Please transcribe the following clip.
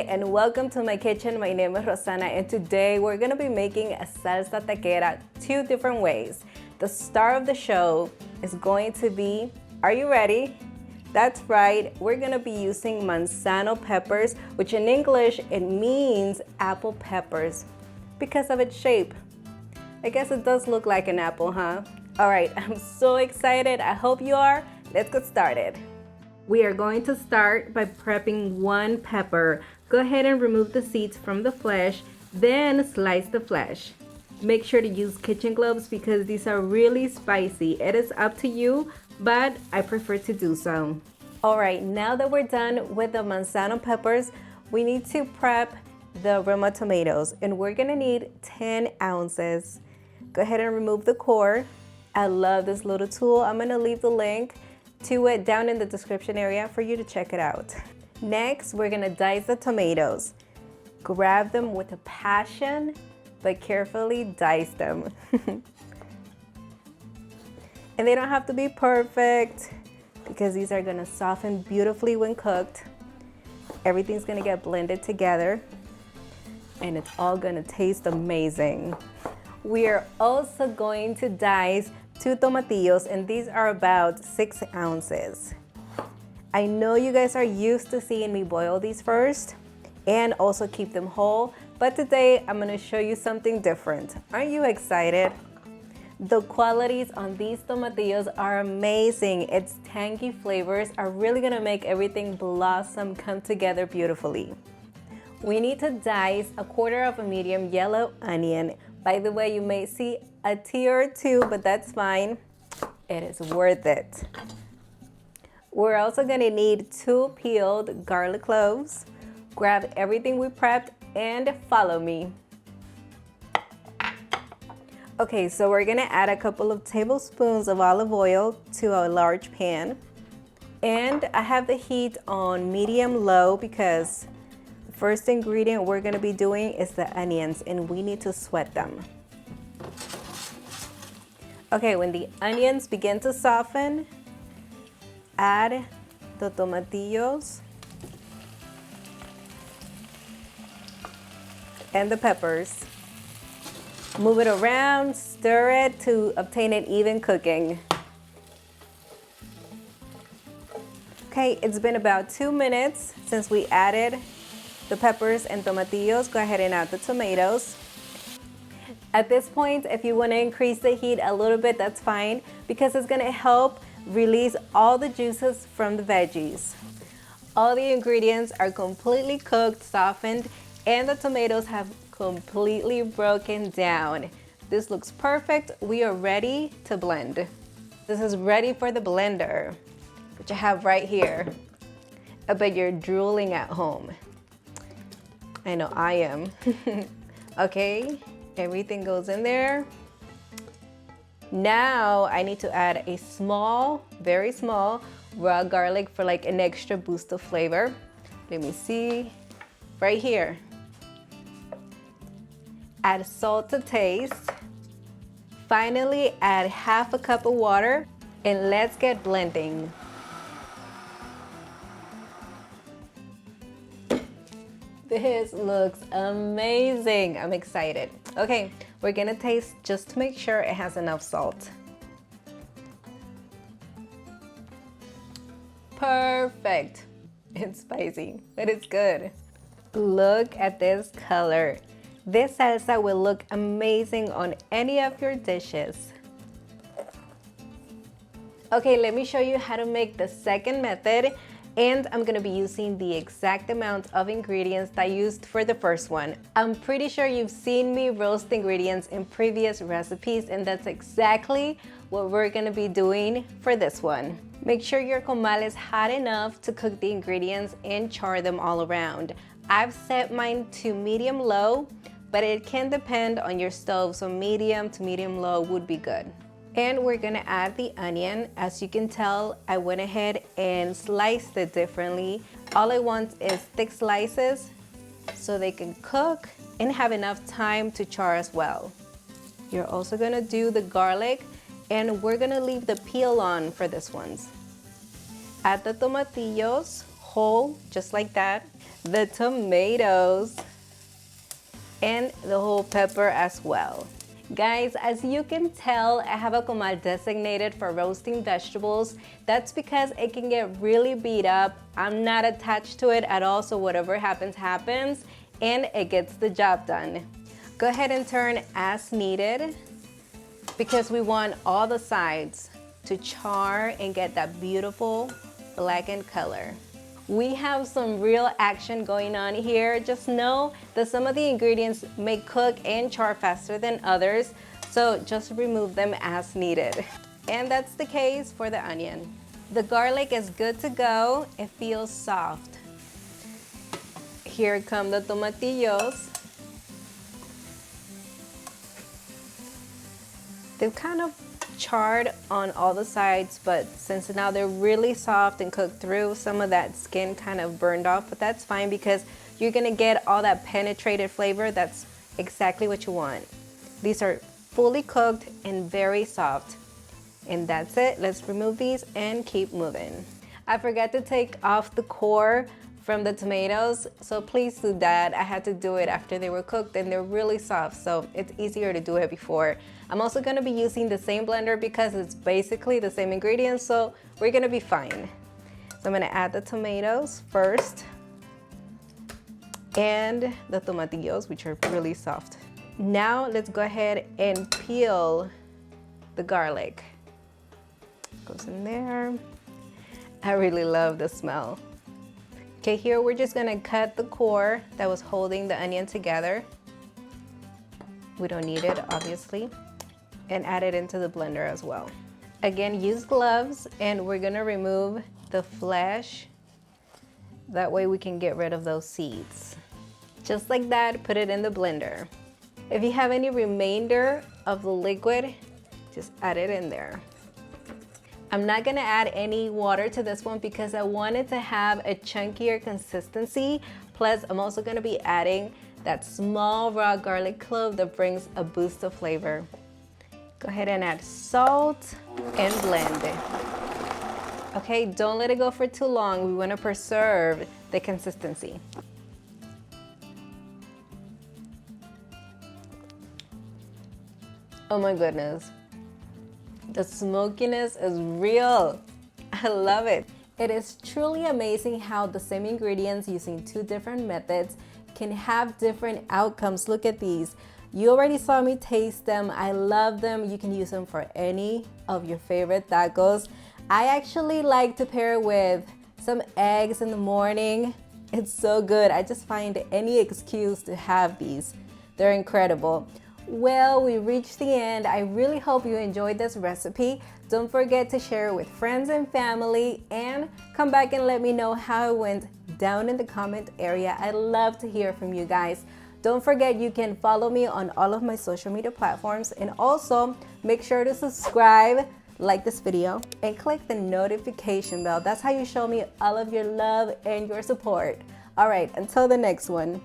and welcome to my kitchen. My name is Rosana and today we're gonna be making a salsa taquera two different ways. The star of the show is going to be, are you ready? That's right, we're gonna be using Manzano peppers, which in English it means apple peppers because of its shape. I guess it does look like an apple, huh? All right, I'm so excited. I hope you are. Let's get started. We are going to start by prepping one pepper. Go ahead and remove the seeds from the flesh, then slice the flesh. Make sure to use kitchen gloves because these are really spicy. It is up to you, but I prefer to do so. All right, now that we're done with the Manzano peppers, we need to prep the roma tomatoes, and we're gonna need 10 ounces. Go ahead and remove the core. I love this little tool. I'm gonna leave the link to it down in the description area for you to check it out. Next, we're gonna dice the tomatoes. Grab them with a passion, but carefully dice them. And they don't have to be perfect because these are gonna soften beautifully when cooked. Everything's gonna get blended together and it's all gonna taste amazing. We are also going to dice 2 tomatillos, and these are about 6 ounces. I know you guys are used to seeing me boil these first and also keep them whole, but today I'm gonna show you something different. Aren't you excited? The qualities on these tomatillos are amazing. Its tangy flavors are really gonna make everything blossom, come together beautifully. We need to dice 1/4 of a medium yellow onion. By the way, you may see a tear or two, but that's fine. It is worth it. We're also gonna need 2 peeled garlic cloves. Grab everything we prepped and follow me. Okay, so we're gonna add a couple of tablespoons of olive oil to a large pan. And I have the heat on medium-low because the first ingredient we're gonna be doing is the onions, and we need to sweat them. Okay, when the onions begin to soften, add the tomatillos and the peppers. Move it around, stir it to obtain an even cooking. Okay, it's been about 2 minutes since we added the peppers and tomatillos. Go ahead and add the tomatoes. At this point, if you want to increase the heat a little bit, that's fine because it's going to help release all the juices from the veggies. All the ingredients are completely cooked, softened, and the tomatoes have completely broken down. This looks perfect. We are ready to blend. This is ready for the blender, which I have right here. I bet you're drooling at home. I know I am. Okay, everything goes in there. Now I need to add a small, very small raw garlic for like an extra boost of flavor. Let me see, right here. Add salt to taste. Finally, add 1/2 cup of water and let's get blending. This looks amazing. I'm excited. Okay, we're gonna taste just to make sure it has enough salt. Perfect. It's spicy, but it's good. Look at this color. This salsa will look amazing on any of your dishes. Okay, let me show you how to make the second method. And I'm gonna be using the exact amount of ingredients that I used for the first one. I'm pretty sure you've seen me roast ingredients in previous recipes, and that's exactly what we're gonna be doing for this one. Make sure your comal is hot enough to cook the ingredients and char them all around. I've set mine to medium-low, but it can depend on your stove, so medium to medium-low would be good. And we're gonna add the onion. As you can tell, I went ahead and sliced it differently. All I want is thick slices so they can cook and have enough time to char as well. You're also gonna do the garlic, and we're gonna leave the peel on for this one. Add the tomatillos whole, just like that, the tomatoes, and the whole pepper as well. Guys, as you can tell, I have a comal designated for roasting vegetables. That's because it can get really beat up. I'm not attached to it at all, so whatever happens, happens, and it gets the job done. Go ahead and turn as needed because we want all the sides to char and get that beautiful blackened color. We have some real action going on here. Just know that some of the ingredients may cook and char faster than others, so just remove them as needed. And that's the case for the onion. The garlic is good to go. It feels soft. Here come the tomatillos. They've kind of charred on all the sides, but since now they're really soft and cooked through, some of that skin kind of burned off, but that's fine because you're gonna get all that penetrated flavor. That's exactly what you want. These are fully cooked and very soft. And that's it. Let's remove these and keep moving. I forgot to take off the core from the tomatoes, so please do that. I had to do it after they were cooked and they're really soft, so it's easier to do it before. I'm also gonna be using the same blender because it's basically the same ingredients, so we're gonna be fine. So I'm gonna add the tomatoes first and the tomatillos, which are really soft. Now let's go ahead and peel the garlic. Goes in there. I really love the smell. Okay, here we're just gonna cut the core that was holding the onion together. We don't need it, obviously. And add it into the blender as well. Again, use gloves, and we're gonna remove the flesh. That way we can get rid of those seeds. Just like that, put it in the blender. If you have any remainder of the liquid, just add it in there. I'm not gonna add any water to this one because I want it to have a chunkier consistency. Plus, I'm also gonna be adding that small raw garlic clove that brings a boost of flavor. Go ahead and add salt and blend it. Okay, don't let it go for too long. We wanna preserve the consistency. Oh my goodness. The smokiness is real. I love it. It is truly amazing how the same ingredients using two different methods can have different outcomes. Look at these. You already saw me taste them. I love them. You can use them for any of your favorite tacos. I actually like to pair it with some eggs in the morning. It's so good. I just find any excuse to have these. They're incredible. Well, we reached the end. I really hope you enjoyed this recipe. Don't forget to share it with friends and family and come back and let me know how it went down in the comment area. I'd love to hear from you guys. Don't forget you can follow me on all of my social media platforms, and also make sure to subscribe, like this video, and click the notification bell. That's how you show me all of your love and your support. All right, until the next one.